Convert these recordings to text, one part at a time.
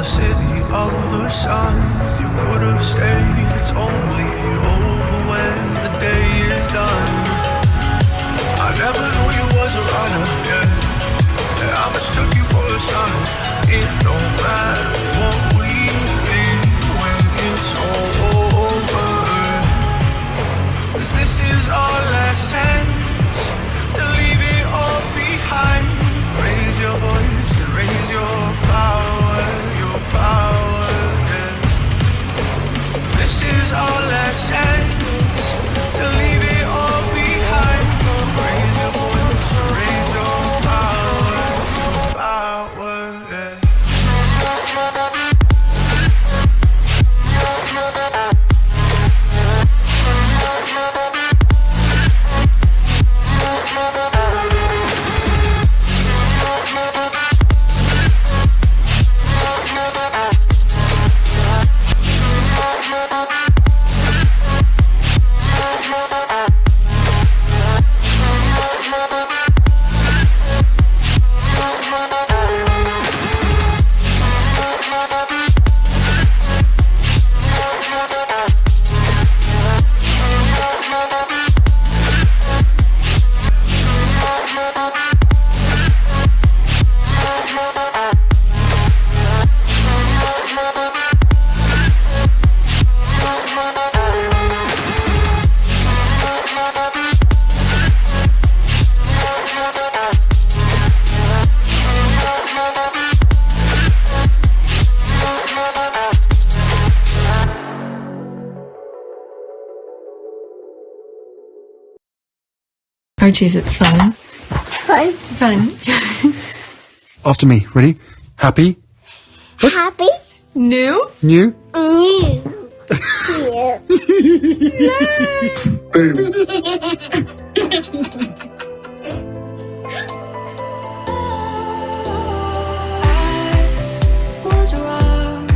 the city of the sun. You could have stayed, it's only over when the day is done. I never knew you was a runner, yeah. I mistook you for a son. It don't matter what we think when it's all over. 'Cause this is our last chance to leave it all behind. Raise your voice and raise your power, yeah. This is our last chance to leave it all behind. Raise your voice and raise your power, yeah. Archie, is it fun? Fun. Fun. After me. Ready? Happy? Happy. New? New? New. Was wrong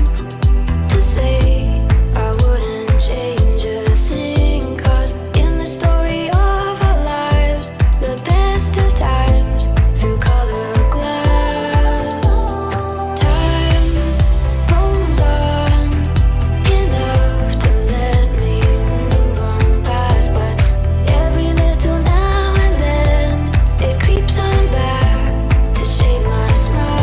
to say I wouldn't change a thing, 'cause in the story of our lives, the best of times through colored glass, time moves on enough to let me move on past, but every little now and then it creeps on back to shape my smile.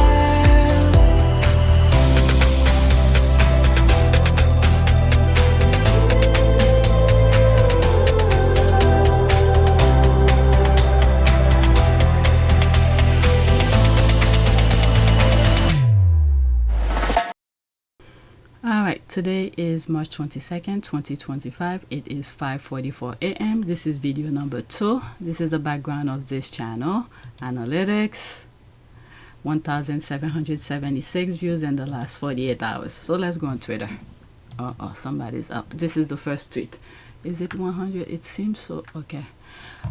Alright, today is March 22nd, 2025. It is 5:44 a.m. This is video number 2. This is the background of this channel. Analytics, 1,776 views in the last 48 hours. So let's go on Twitter. Oh, somebody's up. This is the first tweet. Is it 100? It seems so. Okay.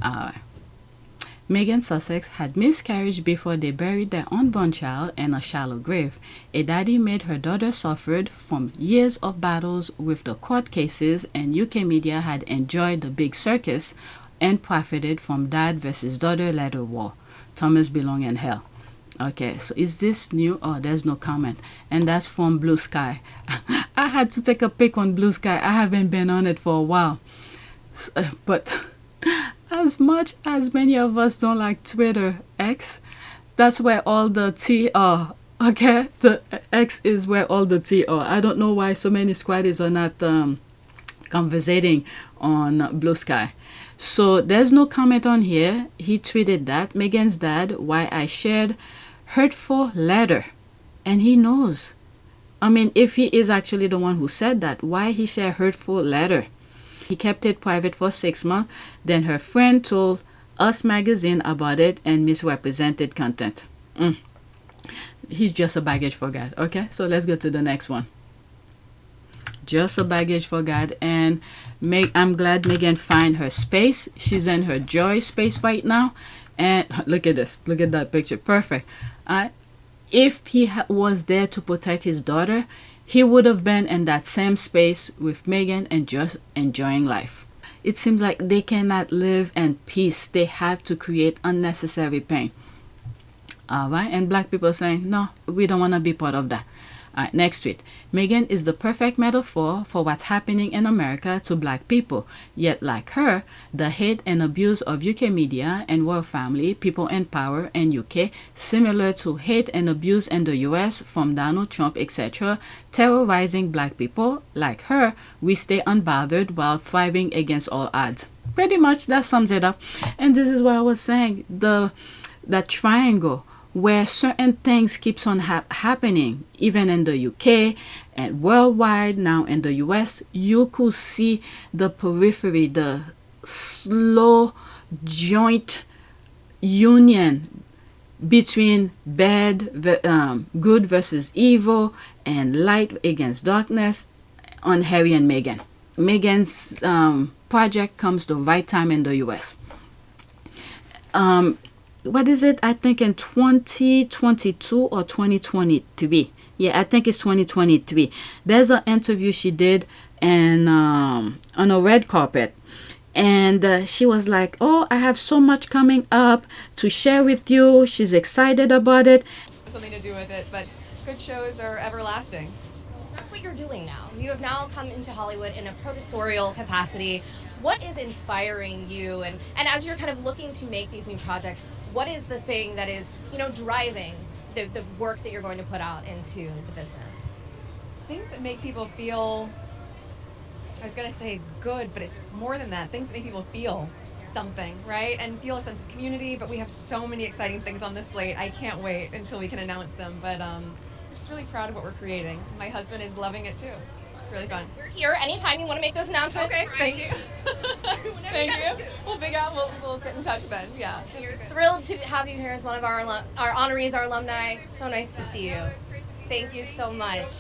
Alright. Meghan Sussex had miscarriage before they buried their unborn child in a shallow grave. A daddy made her daughter suffered from years of battles with the court cases, and UK media had enjoyed the big circus and profited from dad versus daughter letter war. Thomas belong in hell. Okay, so is this new? Oh, there's no comment. And that's from Blue Sky. I had to take a pic on Blue Sky. I haven't been on it for a while. But as much as many of us don't like Twitter X, that's where all the tea are. Okay, the X is where all the tea are. I don't know why so many squaddies are not conversating on Blue Sky. So there's no comment on here. He tweeted that Meghan's dad, why I shared hurtful letter, and he knows. I mean, if he is actually the one who said that, why he shared hurtful letter? He kept it private for 6 months. Then her friend told Us Magazine about it and misrepresented content. He's just a baggage for God. Okay, so let's go to the next one. Just a baggage for God. And I'm glad Meghan find her space. She's in her joy space right now. And look at this. Look at that picture. Perfect. If he was there to protect his daughter, he would have been in that same space with Meghan and just enjoying life. It seems like they cannot live in peace. They have to create unnecessary pain. All right. And black people saying, no, we don't want to be part of that. All right, next tweet. Meghan is the perfect metaphor for what's happening in America to black people. Yet, like her, the hate and abuse of UK media and royal family, people in power in UK, similar to hate and abuse in the US from Donald Trump, etc., terrorizing black people. Like her, we stay unbothered while thriving against all odds. Pretty much that sums it up. And this is what I was saying. That triangle where certain things keeps on happening, even in the UK and worldwide, now in the US, you could see the periphery, the slow joint union between good versus evil and light against darkness on Harry and Meghan. Meghan's project comes the right time in the US. What is it? I think in 2022 or 2023. Yeah, I think it's 2023. There's an interview she did on a red carpet. And she was like, oh, I have so much coming up to share with you. She's excited about it. Something to do with it, but good shows are everlasting. That's what you're doing now. You have now come into Hollywood in a producerial capacity. What is inspiring you? And as you're kind of looking to make these new projects, what is the thing that is, driving the work that you're going to put out into the business? Things that make people feel, I was going to say good, but it's more than that. Things that make people feel something, right? And feel a sense of community, but we have so many exciting things on this slate. I can't wait until we can announce them, but I'm just really proud of what we're creating. My husband is loving it too. It's really fun. We're here anytime you want to make those announcements. Okay, thank you. Thank you. We'll figure out, we'll get in touch then, yeah. We're thrilled to have you here as one of our honorees, our alumni. So nice to see you. Thank you so much.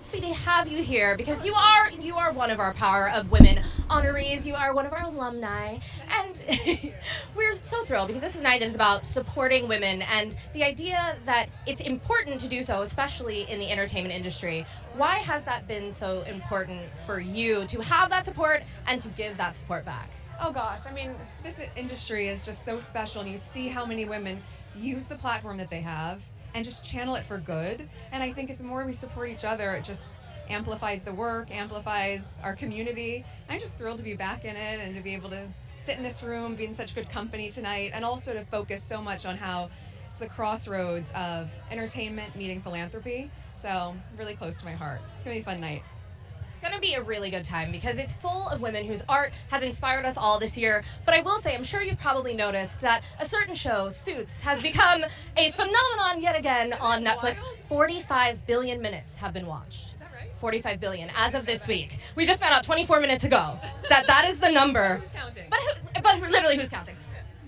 Happy to have you here because you are one of our Power of Women honorees. You are one of our alumni, and we're so thrilled because this is a night that is about supporting women and the idea that it's important to do so, especially in the entertainment industry. Why has that been so important for you to have that support and to give that support back? Oh gosh, I mean, this industry is just so special, and you see how many women use the platform that they have and just channel it for good. And I think as the more we support each other, it just amplifies the work, amplifies our community. I'm just thrilled to be back in it and to be able to sit in this room, be in such good company tonight, and also to focus so much on how it's the crossroads of entertainment meeting philanthropy. So really close to my heart. It's gonna be a fun night. It's going to be a really good time because it's full of women whose art has inspired us all this year. But I will say, I'm sure you've probably noticed that a certain show, Suits, has become a phenomenon yet again on Netflix. 45 billion minutes have been watched. Is that right? 45 billion as of this week. We just found out 24 minutes ago that is the number. Who's counting? But literally, who's counting?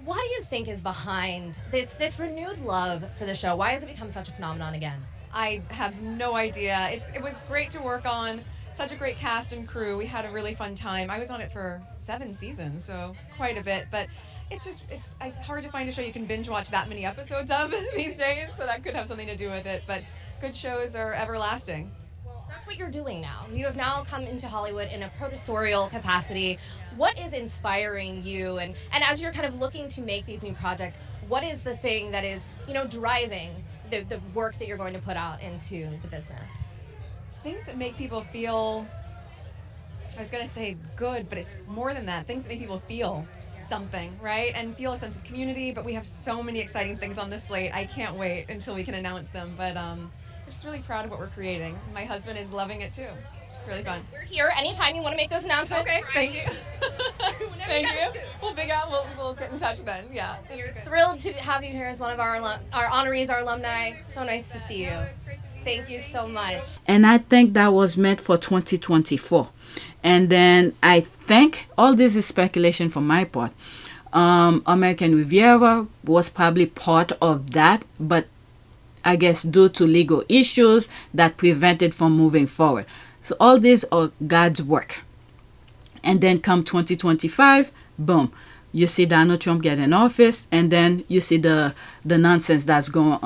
What do you think is behind this renewed love for the show? Why has it become such a phenomenon again? I have no idea. It was great to work on. Such a great cast and crew. We had a really fun time. I was on it for 7 seasons, so quite a bit. But it's hard to find a show you can binge watch that many episodes of these days, so that could have something to do with it. But good shows are everlasting. Well, that's what you're doing now. You have now come into Hollywood in a producerial capacity. What is inspiring you? And as you're kind of looking to make these new projects, what is the thing that is, driving the work that you're going to put out into the business? Things that make people feel, I was going to say good, but it's more than that. Things that make people feel something, right? And feel a sense of community, but we have so many exciting things on this slate. I can't wait until we can announce them, but I'm just really proud of what we're creating. My husband is loving it too. It's really fun. We're here anytime you want to make those announcements. Okay, thank you. Thank you. We'll figure out, we'll get in touch then, yeah. We're thrilled to have you here as one of our honorees, our alumni. So nice to see you. Thank you so much. And I think that was meant for 2024. And then I think all this is speculation from my part. American Riviera was probably part of that, but I guess due to legal issues that prevented from moving forward. So all these are God's work. And then come 2025, boom. You see Donald Trump get in office, and then you see the nonsense that's going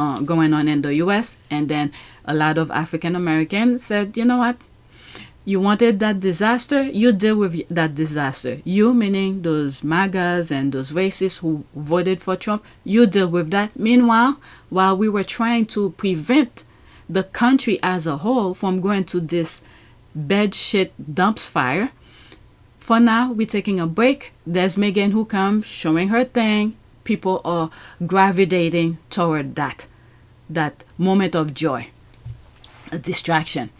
on in the U.S. And then a lot of African Americans said, you know what? You wanted that disaster, you deal with that disaster. You, meaning those MAGAs and those racists who voted for Trump, you deal with that. Meanwhile, while we were trying to prevent the country as a whole from going to this bed shit dumps fire, for now, we're taking a break. There's Meghan who comes showing her thing. People are gravitating toward that moment of joy, a distraction.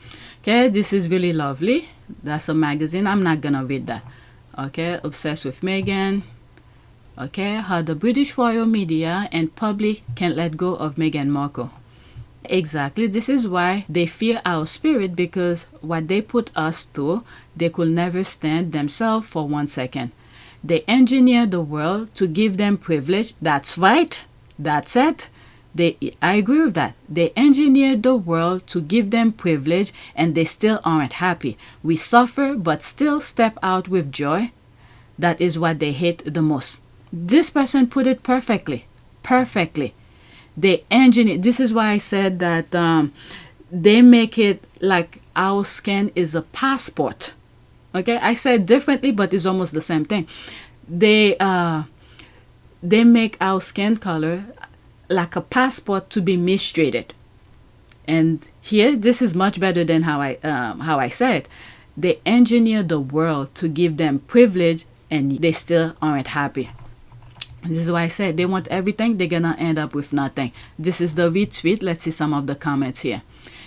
Okay, this is really lovely. That's a magazine. I'm not gonna read that. Okay, obsessed with Meghan. Okay, how the British royal media and public can't let go of Meghan Markle. Exactly, this is why they fear our spirit, because what they put us through, they could never stand themselves for 1 second. They engineer the world to give them privilege. That's right. That's it. I agree with that. They engineered the world to give them privilege, and they still aren't happy. We suffer, but still step out with joy. That is what they hate the most. This person put it perfectly. Perfectly. They engineer. This is why I said that they make it like our skin is a passport. Okay, I said differently, but it's almost the same thing. They make our skin color like a passport to be mistreated. And here, this is much better than how I said. They engineer the world to give them privilege, and they still aren't happy. This is why I said they want everything, they're gonna end up with nothing. This is the retweet. Let's see some of the comments here.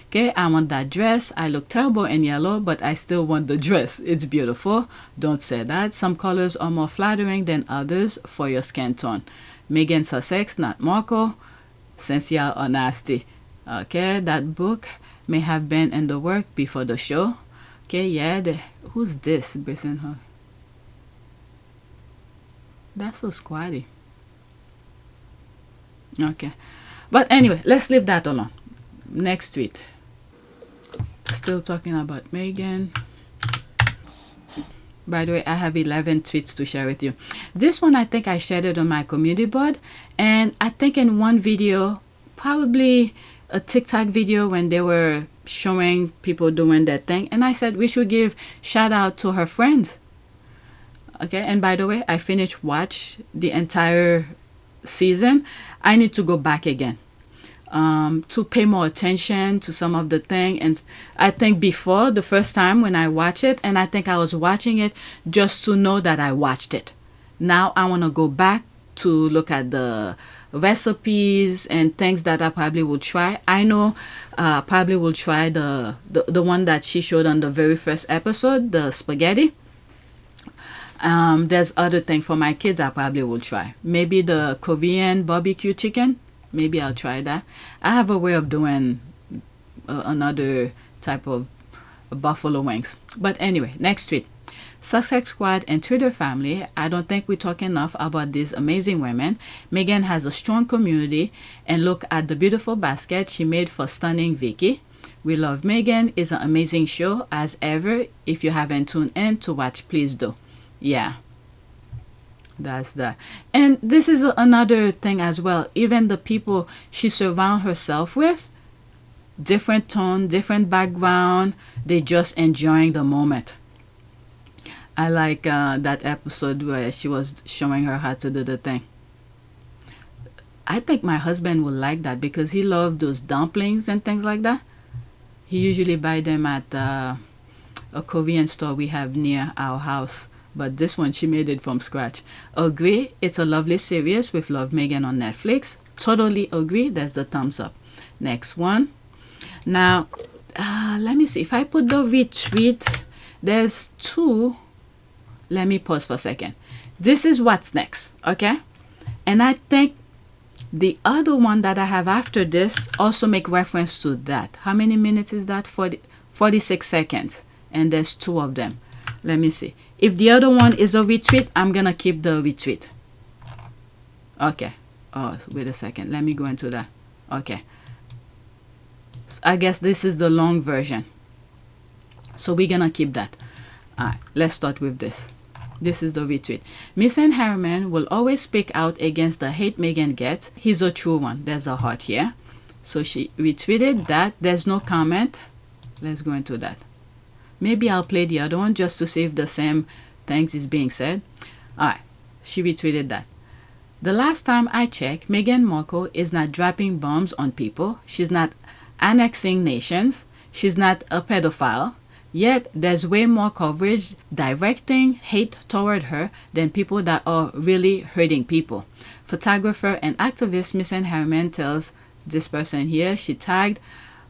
Okay, I want that dress. I look terrible in yellow, but I still want the dress. It's beautiful. Don't say that. Some colors are more flattering than others for your skin tone. Meghan Sussex, not Markle, since y'all are nasty. Okay, that book may have been in the work before the show. Okay, yeah, who's this? That's so squatty. Okay, but anyway, let's leave that alone. Next tweet. Still talking about Meghan. By the way, I have 11 tweets to share with you. This one, I think I shared it on my community board. And I think in one video, probably a TikTok video when they were showing people doing that thing. And I said we should give shout out to her friends. Okay, and by the way, I finished watch the entire season. I need to go back again. To pay more attention to some of the thing. And I think before, the first time when I watched it, and I think I was watching it just to know that I watched it. Now I want to go back to look at the recipes and things that I probably will try. I know probably will try the one that she showed on the very first episode, the spaghetti. There's other thing for my kids I probably will try. Maybe the Korean barbecue chicken. Maybe I'll try that. I have a way of doing another type of buffalo wings. But anyway, next tweet. Sussex Squad and Twitter family, I don't think we talk enough about these amazing women. Meghan has a strong community, and look at the beautiful basket she made for stunning Vicky. We love Meghan. It's an amazing show as ever. If you haven't tuned in to watch, please do. Yeah. That's that. And this is another thing as well. Even the people she surrounds herself with, different tone, different background, they just enjoying the moment. I like that episode where she was showing her how to do the thing. I think my husband would like that because he loved those dumplings and things like that. He usually buy them at a Korean store we have near our house. But this one, she made it from scratch. Agree, it's a lovely series with Love Meghan on Netflix. Totally agree, there's the thumbs up. Next one. Now, let me see. If I put the retweet, there's two. Let me pause for a second. This is what's next, okay? And I think the other one that I have after this also make reference to that. How many minutes is that? 46 seconds. And there's two of them. Let me see. If the other one is a retweet, I'm going to keep the retweet. Okay. Oh, wait a second. Let me go into that. Okay. So I guess this is the long version. So we're going to keep that. All right. Let's start with this. This is the retweet. Misan Harriman will always speak out against the hate Meghan gets. He's a true one. There's a heart here. So she retweeted that. There's no comment. Let's go into that. Maybe I'll play the other one just to see if the same things is being said. Alright, she retweeted that. The last time I checked, Meghan Markle is not dropping bombs on people. She's not annexing nations. She's not a pedophile. Yet, there's way more coverage directing hate toward her than people that are really hurting people. Photographer and activist Misan Harriman tells this person here, she tagged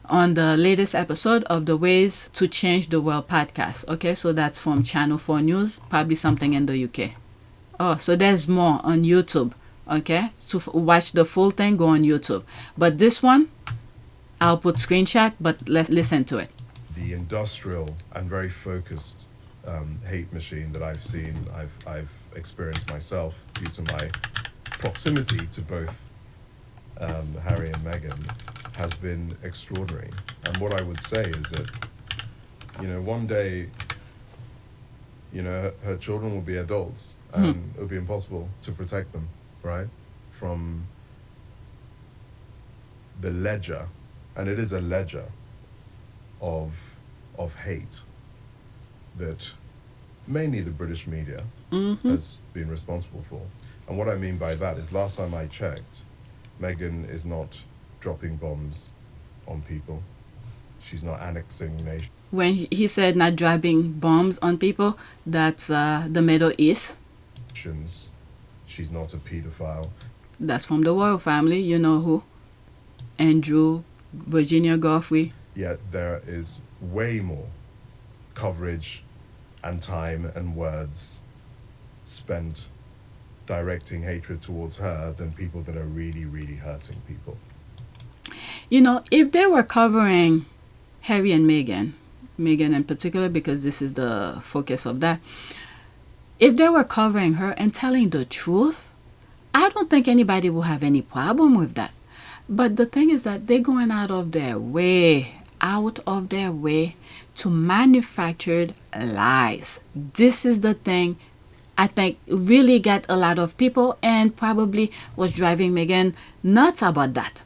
on the latest episode of the Ways to Change the World podcast. Okay, so that's from Channel 4 News, probably something in the UK. Oh, so there's more on YouTube. Okay, to watch the full thing, go on YouTube. But this one, I'll put screenshot, but let's listen to it. The industrial and very focused hate machine that I've seen, I've experienced myself due to my proximity to both Harry and Meghan, has been extraordinary. And what I would say is that, you know, one day, you know, her children will be adults, and it'll be impossible to protect them, right, from the ledger, and it is a ledger of hate that mainly the British media has been responsible for. And what I mean by that is, last time I checked, Meghan is not dropping bombs on people. She's not annexing nations. When he said not dropping bombs on people, that's the Middle East. She's not a pedophile. That's from the royal family, you know who? Andrew, Virginia Goffrey. Yet there is way more coverage and time and words spent directing hatred towards her than people that are really, really hurting people. You know, if they were covering Harry and Meghan in particular, because this is the focus of that, if they were covering her and telling the truth, I don't think anybody will have any problem with that. But the thing is that they're going out of their way to manufacture lies. This is the thing I think really got a lot of people and probably was driving Meghan nuts about that.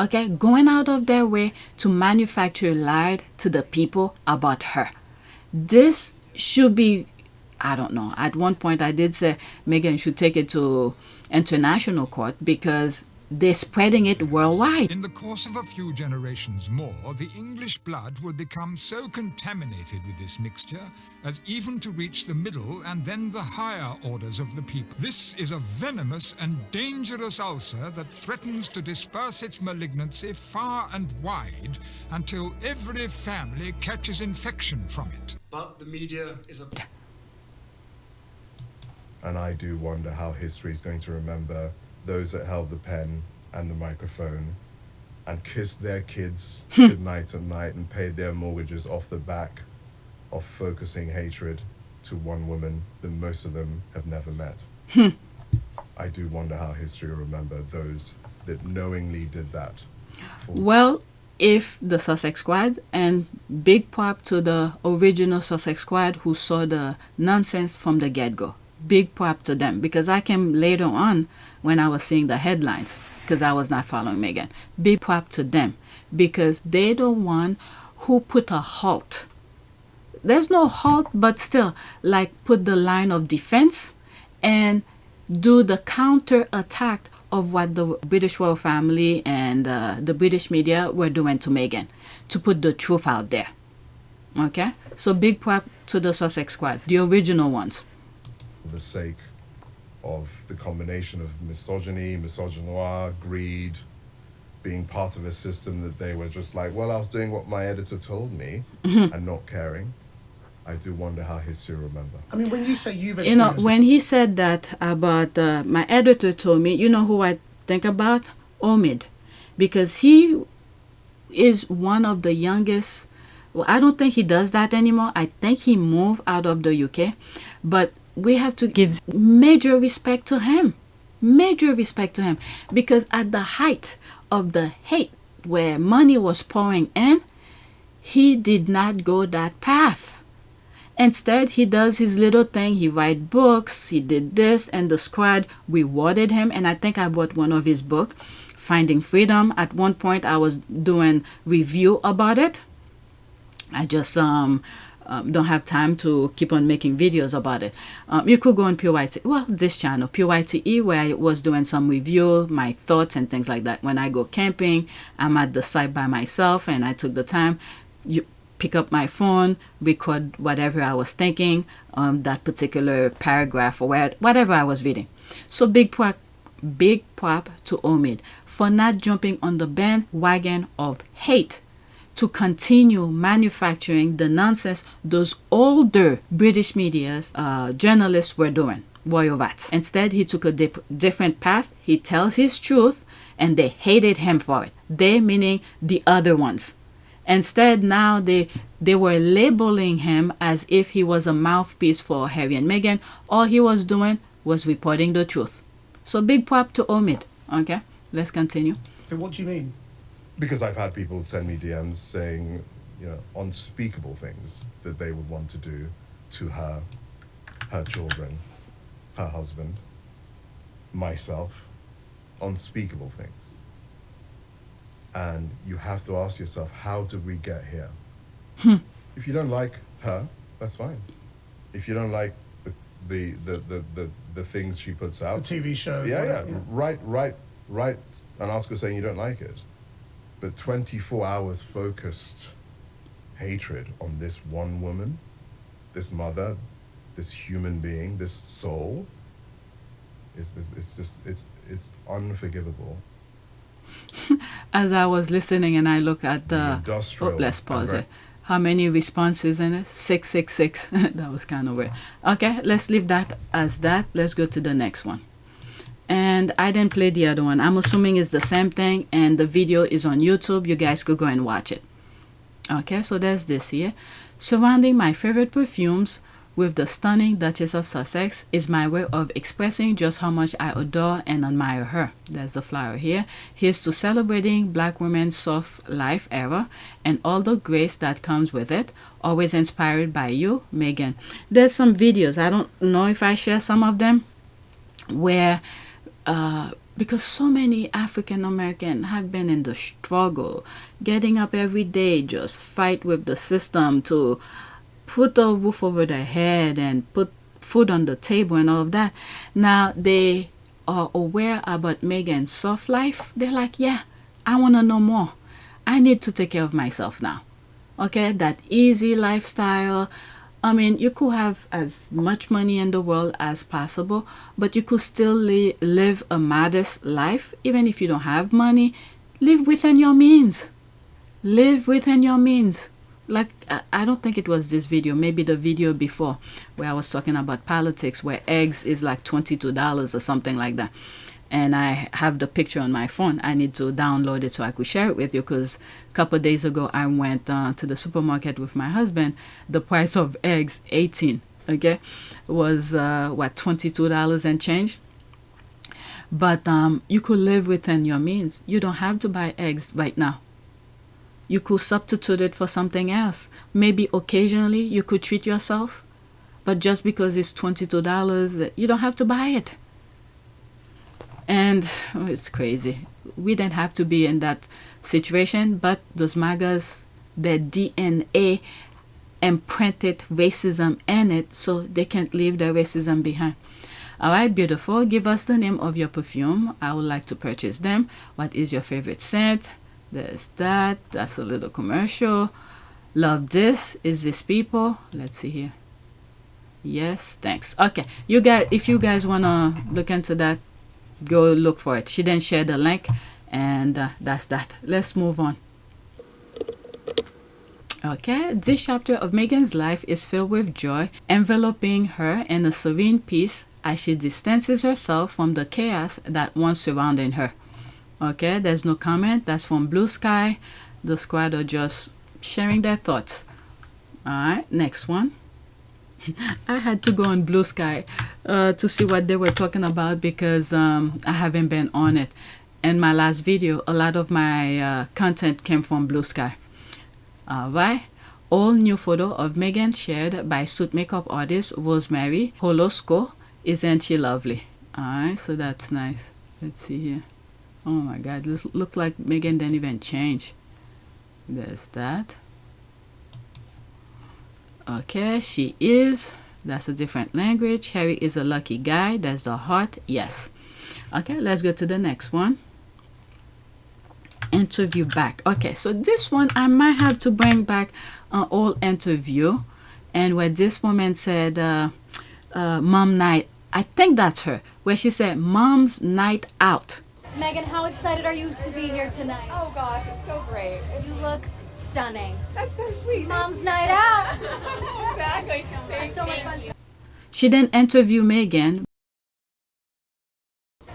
Okay, going out of their way to manufacture lies to the people about her. This should be, I don't know, at one point I did say Meghan should take it to international court because they're spreading it worldwide. In the course of a few generations more, the English blood will become so contaminated with this mixture as even to reach the middle and then the higher orders of the people. This is a venomous and dangerous ulcer that threatens to disperse its malignancy far and wide until every family catches infection from it. But the media is a... And I do wonder how history is going to remember those that held the pen and the microphone and kissed their kids goodnight at night and paid their mortgages off the back of focusing hatred to one woman that most of them have never met. I do wonder how history will remember those that knowingly did that. Well, if the Sussex Squad, and big prop to the original Sussex Squad who saw the nonsense from the get-go. Big prop to them, because I came later on when I was seeing the headlines, because I was not following Meghan. Big prop to them, because they're the one who put a halt. There's no halt, but still, like, put the line of defense and do the counter attack of what the British royal family and the British media were doing to Meghan, to put the truth out there. Okay, so big prop to the Sussex Squad, the original ones. For the sake of the combination of misogyny, misogynoir, greed, being part of a system that they were just like, well, I was doing what my editor told me and not caring. I do wonder how history will remember. I mean, when you say you've experienced... You know, when he said that about my editor told me, you know who I think about? Omid. Because he is one of the youngest... Well, I don't think he does that anymore. I think he moved out of the UK. But we have to give major respect to him. Major respect to him. Because at the height of the hate, where money was pouring in, he did not go that path. Instead, he does his little thing. He write books. He did this, and the squad rewarded him. And I think I bought one of his books, Finding Freedom. At one point, I was doing review about it. I just don't have time to keep on making videos about it. You could go on PYTE, well, this channel, PYTE, where I was doing some review, my thoughts and things like that. When I go camping, I'm at the site by myself and I took the time, you pick up my phone, record whatever I was thinking, that particular paragraph or whatever I was reading. So big prop to Omid for not jumping on the bandwagon of hate to continue manufacturing the nonsense those older British media journalists were doing. Royal Rats. Instead, he took a different path. He tells his truth, and they hated him for it. They meaning the other ones. Instead, now they were labeling him as if he was a mouthpiece for Harry and Meghan. All he was doing was reporting the truth. So big prop to Omid. Okay, let's continue. So what do you mean? Because I've had people send me DMs saying, you know, unspeakable things that they would want to do to her children, her husband, myself, unspeakable things. And you have to ask yourself, how did we get here? If you don't like her, that's fine. If you don't like the things she puts out, The TV shows. yeah, write an article saying you don't like it. But 24 hours focused hatred on this one woman, this mother, this human being, this soul, it's unforgivable. As I was listening and I look at the industrial. let's pause it. How many responses in it? 666. That was kind of weird. Okay, let's leave that as that. Let's go to the next one. And I didn't play the other one. I'm assuming it's the same thing, and the video is on YouTube. You guys could go and watch it. Okay, so there's this here. Surrounding my favorite perfumes with the stunning Duchess of Sussex is my way of expressing just how much I adore and admire her. There's the flower here. Here's to celebrating Black women's soft life era and all the grace that comes with it. Always inspired by you, Meghan. There's some videos. I don't know if I share some of them where because so many African American have been in the struggle, getting up every day, just fight with the system to put a roof over their head and put food on the table and all of that. Now they are aware about Meghan's soft life. They're like, yeah, I want to know more. I need to take care of myself now. Okay, that easy lifestyle. I mean, you could have as much money in the world as possible, but you could still live a modest life. Even if you don't have money, live within your means. Live within your means. Like, I don't think it was this video, maybe the video before, where I was talking about politics, where eggs is like $22 or something like that. And I have the picture on my phone. I need to download it so I could share it with you, because a couple of days ago I went to the supermarket with my husband. The price of eggs, 18, okay, was what, $22 and change. But you could live within your means. You don't have to buy eggs right now. You could substitute it for something else. Maybe occasionally you could treat yourself, but just because it's $22, you don't have to buy it. And it's crazy. We didn't have to be in that situation, but those MAGAs, their DNA imprinted racism in it, so they can't leave their racism behind. All right, beautiful. Give us the name of your perfume. I would like to purchase them. What is your favorite scent? There's that. That's a little commercial. Love this. Is this people? Let's see here. Yes, thanks. Okay, you guys, if you guys wanna look into that, go look for it. She didn't share the link, and that's that. Let's move on. Okay, this chapter of Meghan's life is filled with joy, enveloping her in a serene peace as she distances herself from the chaos that once surrounded her. Okay, there's no comment. That's from Blue Sky. The squad are just sharing their thoughts. All right, next one. I had to go on Blue Sky to see what they were talking about, because I haven't been on it. In my last video, a lot of my content came from Blue Sky. Alright, all new photo of Meghan shared by suit makeup artist Rose-Mary Holosko. Isn't she lovely? Alright, so that's nice. Let's see here. Oh my god, this look like Meghan didn't even change. There's that. Okay, she is. That's a different language. Harry is a lucky guy. That's the heart. Yes. Okay, let's go to the next one. Interview back. Okay, so this one I might have to bring back an old interview, and where this woman said, "Mom night." I think that's her, where she said, "Mom's night out." Megan, how excited are you to be here tonight? Oh gosh, it's so great. You look stunning. That's so sweet. Mom's night out. Exactly. It's so much fun. She didn't interview Meghan.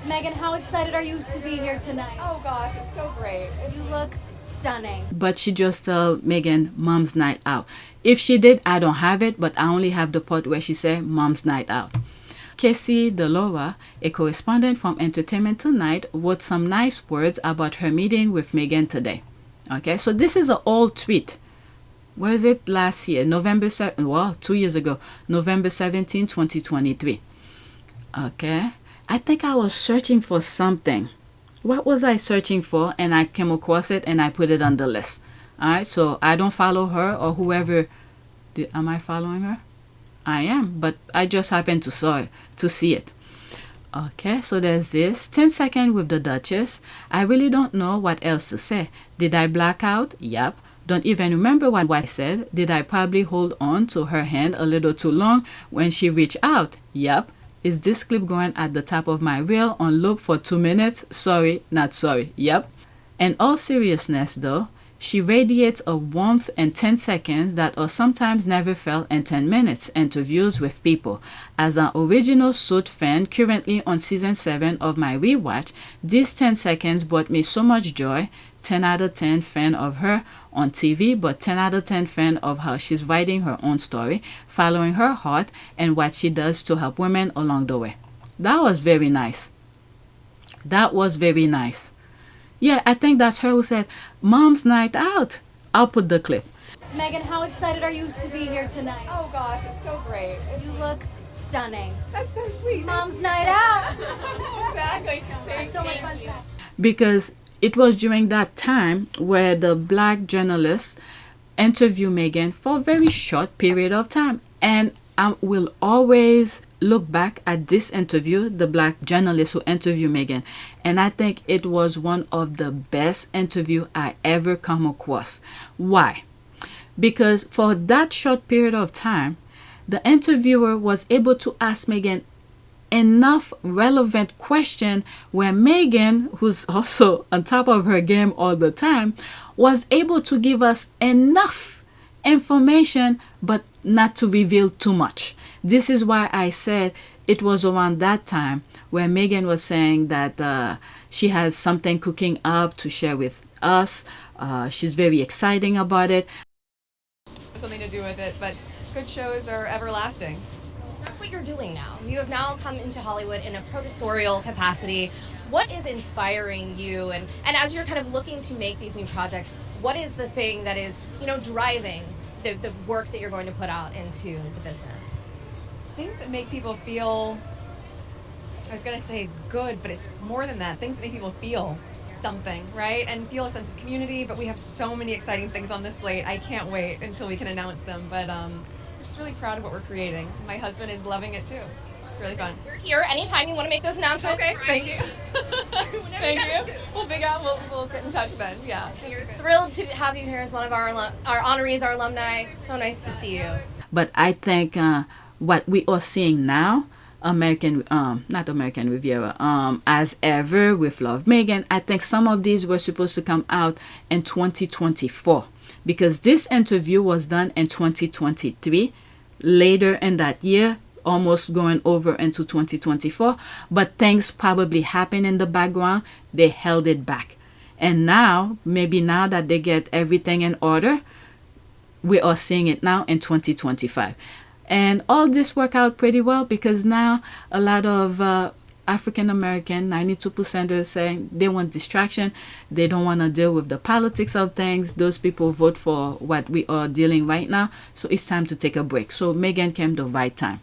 Megan, how excited are you to be here tonight? Oh gosh, it's so great. You look stunning. But she just told Meghan, "Mom's night out." If she did, I don't have it, but I only have the part where she said, "Mom's night out." Cassie DiLaura, a correspondent from Entertainment Tonight, wrote some nice words about her meeting with Meghan today. Okay, so this is an old tweet. Where is it? Last year, November 7, well, 2 years ago, November 17, 2023. Okay, I think I was searching for something. What was I searching for? And I came across it and I put it on the list. All right, so I don't follow her or whoever. Am I following her? I am, but I just happened to see it. Okay, so there's this 10 seconds with the Duchess. I really don't know what else to say. Did I black out? Yep. Don't even remember what I said. Did I probably hold on to her hand a little too long when she reached out? Yep. Is this clip going at the top of my reel on loop for 2 minutes? Sorry, not sorry. Yep. In all seriousness though, she radiates a warmth in 10 seconds that are sometimes never felt in 10 minutes interviews with people. As an original Suit fan currently on season 7 of my rewatch, these 10 seconds brought me so much joy. 10 out of 10 fan of her on TV, but 10 out of 10 fan of how she's writing her own story, following her heart, and what she does to help women along the way. That was very nice. That was very nice. Yeah, I think that's her who said, "Mom's night out." I'll put the clip. Megan, how excited are you to be here tonight? Oh gosh, it's so great. You look stunning. That's so sweet. Mom's night out. Exactly. It's so much fun. Because it was during that time where the black journalists interviewed Meghan for a very short period of time. And I will always look back at this interview, the black journalist who interviewed Meghan, and I think it was one of the best interview I ever come across. Why? Because for that short period of time, the interviewer was able to ask Meghan enough relevant question where Meghan, who's also on top of her game all the time, was able to give us enough information but not to reveal too much. This is why I said it was around that time where Meghan was saying that she has something cooking up to share with us. She's very exciting about it. Something to do with it, but good shows are everlasting. That's what you're doing now. You have now come into Hollywood in a producerial capacity. What is inspiring you? And as you're kind of looking to make these new projects, what is the thing that is, driving the work that you're going to put out into the business? Things that make people feel, I was going to say good, but it's more than that. Things that make people feel something, right? And feel a sense of community, but we have so many exciting things on this slate. I can't wait until we can announce them, but I'm just really proud of what we're creating. My husband is loving it too. It's really fun. We're here anytime you want to make those announcements. Okay, thank you. Thank you. We'll get in touch then. Yeah. We're thrilled to have you here as one of our honorees, our alumni. So nice to see you. But I think what we are seeing now, not American Riviera, as ever with Love Meghan, I think some of these were supposed to come out in 2024 because this interview was done in 2023, later in that year, almost going over into 2024, but things probably happened in the background. They held it back. And now, maybe now that they get everything in order, we are seeing it now in 2025. And all this worked out pretty well because now a lot of African American, 92% are saying they want distraction. They don't want to deal with the politics of things. Those people vote for what we are dealing right now. So it's time to take a break. So Meghan came the right time.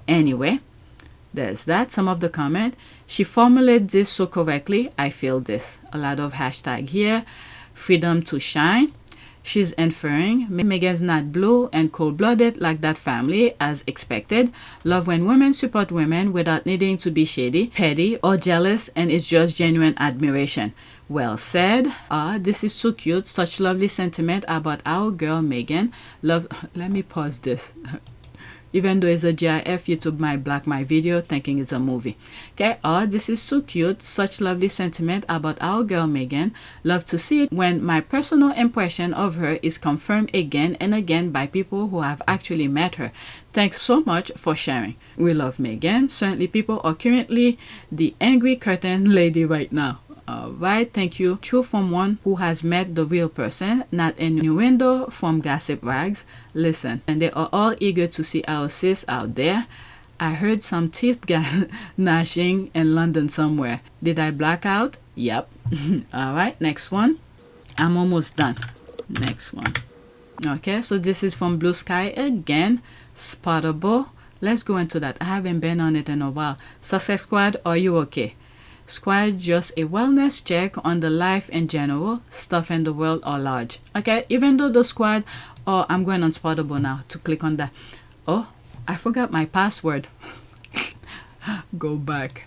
Anyway, there's that. Some of the comment. She formulated this so correctly. I feel this. A lot of hashtag here. Freedom to shine. She's inferring Meghan's not blue and cold-blooded like that family, as expected. Love when women support women without needing to be shady, petty, or jealous, and it's just genuine admiration. Well said. This is so cute. Such lovely sentiment about our girl Meghan. Love. Let me pause this. Even though it's a GIF, YouTube might block my video thinking it's a movie. Okay, this is so cute. Such lovely sentiment about our girl Meghan. Love to see it when my personal impression of her is confirmed again and again by people who have actually met her. Thanks so much for sharing. We love Meghan. Certainly people are currently the angry curtain lady right now. Alright, thank you. True from one who has met the real person, not an innuendo from gossip rags. Listen, and they are all eager to see our sis out there. I heard some teeth gnashing in London somewhere. Did I black out? Yep. Alright, next one. I'm almost done. Next one. Okay, so this is from Blue Sky again. Spottable. Let's go into that. I haven't been on it in a while. Sussex Squad, are you okay? Squad, just a wellness check on the life in general. Stuff in the world are large. Okay, even though the squad, I'm going on Spottable now to click on that. Oh, I forgot my password. Go back.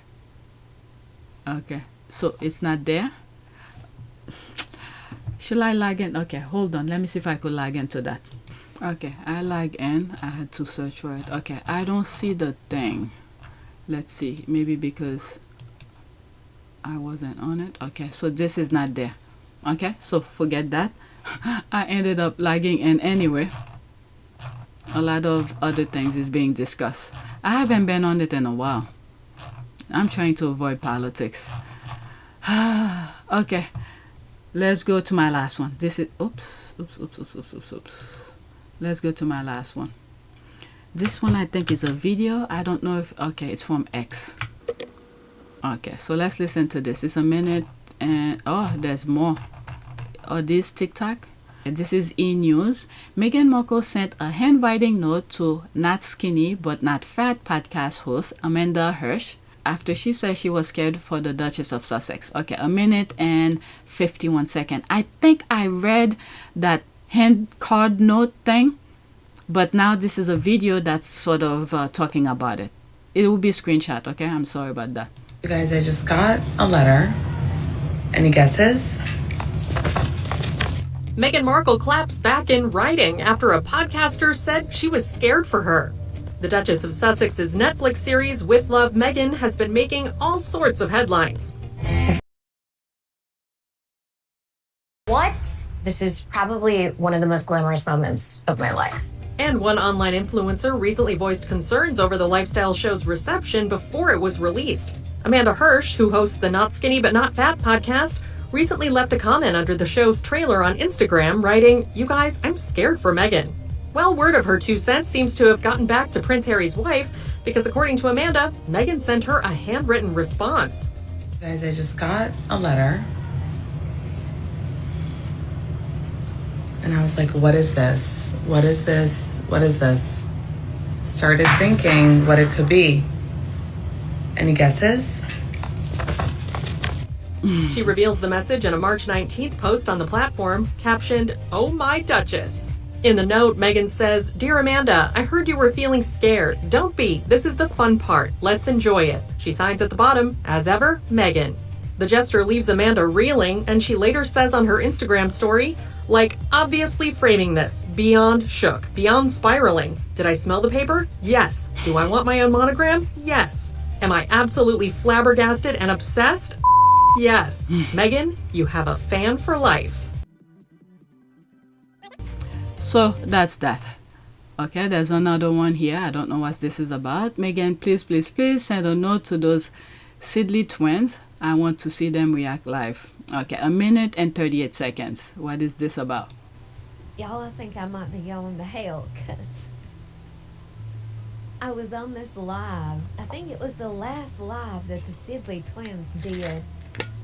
Okay, so it's not there. Should I log in? Okay, hold on. Let me see if I could log into that. Okay, I log in. I had to search for it. Okay, I don't see the thing. Let's see. Maybe because I wasn't on it. Okay, so this is not there. Okay, so forget that. I ended up logging in anyway. A lot of other things is being discussed. I haven't been on it in a while. I'm trying to avoid politics. Okay, let's go to my last one. This is oops. Let's go to my last one. This one I think is a video. I don't know if okay, it's from X. Okay, so let's listen to this. It's a minute and there's more. This TikTok. This is E! News. Meghan Markle sent a handwriting note to Not Skinny But Not Fat podcast host Amanda Hirsch after she said she was scared for the Duchess of Sussex. Okay, a minute and 51 seconds. I think I read that hand card note thing, but now this is a video that's sort of talking about it. It will be a screenshot. Okay, I'm sorry about that. You guys, I just got a letter. Any guesses? Meghan Markle claps back in writing after a podcaster said she was scared for her. The Duchess of Sussex's Netflix series With Love, Meghan has been making all sorts of headlines. What? This is probably one of the most glamorous moments of my life. And one online influencer recently voiced concerns over the lifestyle show's reception before it was released. Amanda Hirsch, who hosts the Not Skinny But Not Fat podcast, recently left a comment under the show's trailer on Instagram, writing, "You guys, I'm scared for Meghan." Well, word of her 2 cents seems to have gotten back to Prince Harry's wife, because according to Amanda, Meghan sent her a handwritten response. You guys, I just got a letter. And I was like, what is this? What is this? What is this? Started thinking what it could be. Any guesses? She reveals the message in a March 19th post on the platform, captioned, "Oh my Duchess." In the note, Meghan says, "Dear Amanda, I heard you were feeling scared. Don't be. This is the fun part. Let's enjoy it." She signs at the bottom, as ever, Meghan. The gesture leaves Amanda reeling, and she later says on her Instagram story, like, obviously framing this, beyond shook, beyond spiraling. Did I smell the paper? Yes. Do I want my own monogram? Yes. Am I absolutely flabbergasted and obsessed? Yes. Meghan, you have a fan for life. So that's that. Okay, there's another one here. I don't know what this is about. Meghan, please, please, please send a note to those Sidley twins. I want to see them react live. Okay, a minute and 38 seconds. What is this about? Y'all, I think I might be going to hell because I was on this live. I think it was the last live that the Sidley twins did.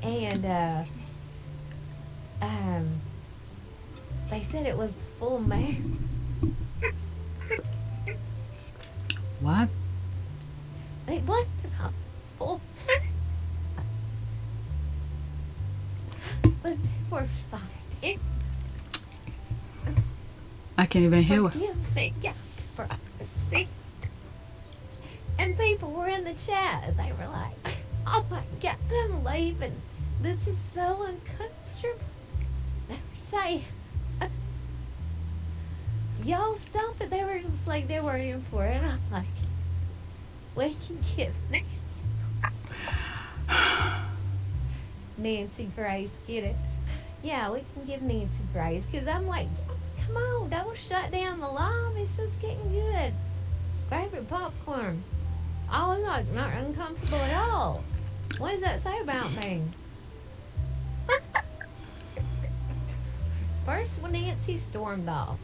And they said it was the full moon. What? They blamed it on full but they were fighting. can't even hear her. Forgive me, God, for I've sinned. And people were in the chat. They were like, "Oh my God, I'm leaving. This is so uncomfortable." They were saying, "Y'all stop it." They were just like, they weren't in for it. And I'm like, we can give Nancy grace, get it? Yeah, we can give Nancy grace. Because I'm like, come on, don't shut down the live. It's just getting good. Grab your popcorn. Oh, look, not uncomfortable at all. What does that say about me? First, when Nancy stormed off.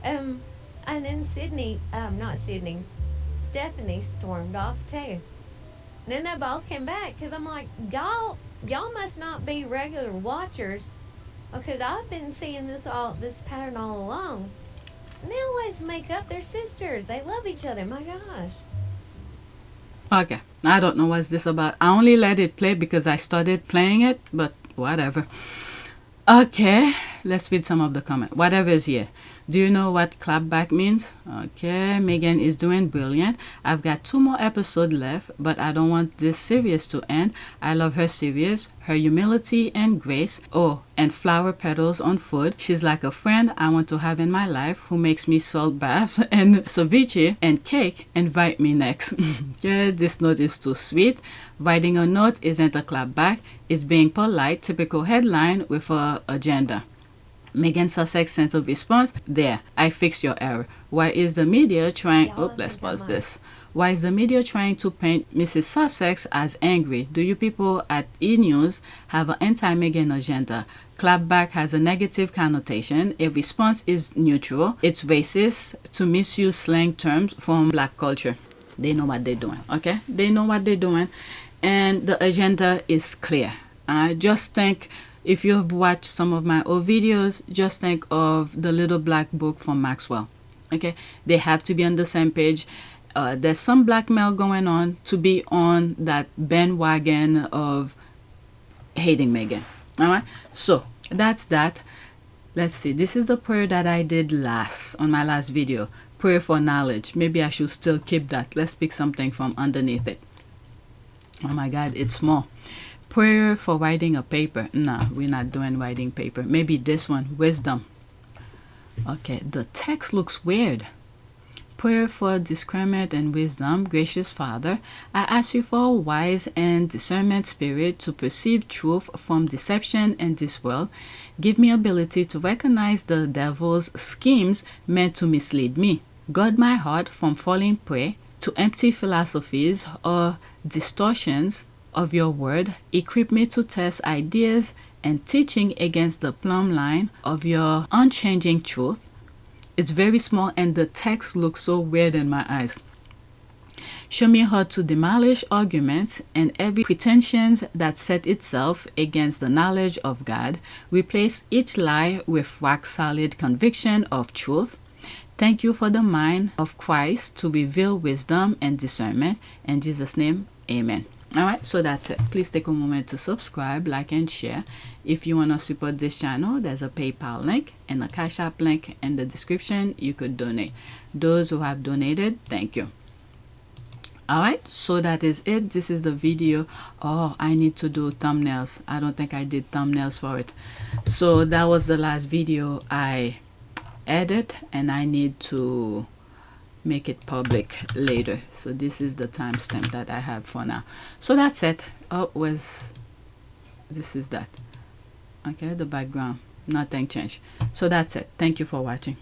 And then Stephanie stormed off too. And then they both came back because I'm like, y'all must not be regular watchers, because I've been seeing this pattern all along. And they always make up their sisters. They love each other. My gosh. Okay, I don't know what's this about. I only let it play because I started playing it, but whatever. Okay, let's read some of the comments. Whatever is here. Do you know what clapback means? Okay, Meghan is doing brilliant. I've got 2 more episodes left, but I don't want this series to end. I love her series, her humility and grace. Oh, and flower petals on food. She's like a friend I want to have in my life who makes me salt baths and ceviche and cake. Invite me next. Yeah, this note is too sweet. Writing a note isn't a clapback. It's being polite, typical headline with a agenda. Meghan Sussex sent a response. There, I fixed your error. Why is the media trying... Oh, let's pause this. Why is the media trying to paint Mrs. Sussex as angry? Do you people at E! News have an anti-Meghan agenda? Clapback has a negative connotation. A response is neutral. It's racist to misuse slang terms from black culture. They know what they're doing, okay? They know what they're doing. And the agenda is clear. I just think... If you have watched some of my old videos, just think of the little black book from Maxwell. Okay, they have to be on the same page. There's some blackmail going on to be on that bandwagon of hating Meghan. All right, so that's that. Let's see. This is the prayer that I did on my last video. Prayer for knowledge. Maybe I should still keep that. Let's pick something from underneath it. Oh my God, it's small. Prayer for writing a paper. Nah, we're not doing writing paper. Maybe this one, wisdom. Okay, the text looks weird. Prayer for discernment and wisdom. Gracious Father, I ask you for a wise and discernment spirit to perceive truth from deception in this world. Give me ability to recognize the devil's schemes meant to mislead me. Guard my heart from falling prey to empty philosophies or distortions of your word. Equip me to test ideas and teaching against the plumb line of your unchanging truth. It's very small and the text looks so weird in my eyes. Show me how to demolish arguments and every pretension that set itself against the knowledge of God. Replace each lie with rock-solid conviction of truth. Thank you for the mind of Christ to reveal wisdom and discernment. In Jesus' name, amen. All right, so that's it. Please take a moment to subscribe, like, and share. If you want to support this channel, there's a PayPal link and a Cash App link in the description. You could donate. Those who have donated, thank you. All right, so that is it. This is the video. Oh, I need to do thumbnails. I don't think I did thumbnails for it. So that was the last video I edit, and I need to make it public later. So this is the timestamp that I have for now. So that's it. This is that. Okay, the background, nothing changed. So that's it. Thank you for watching.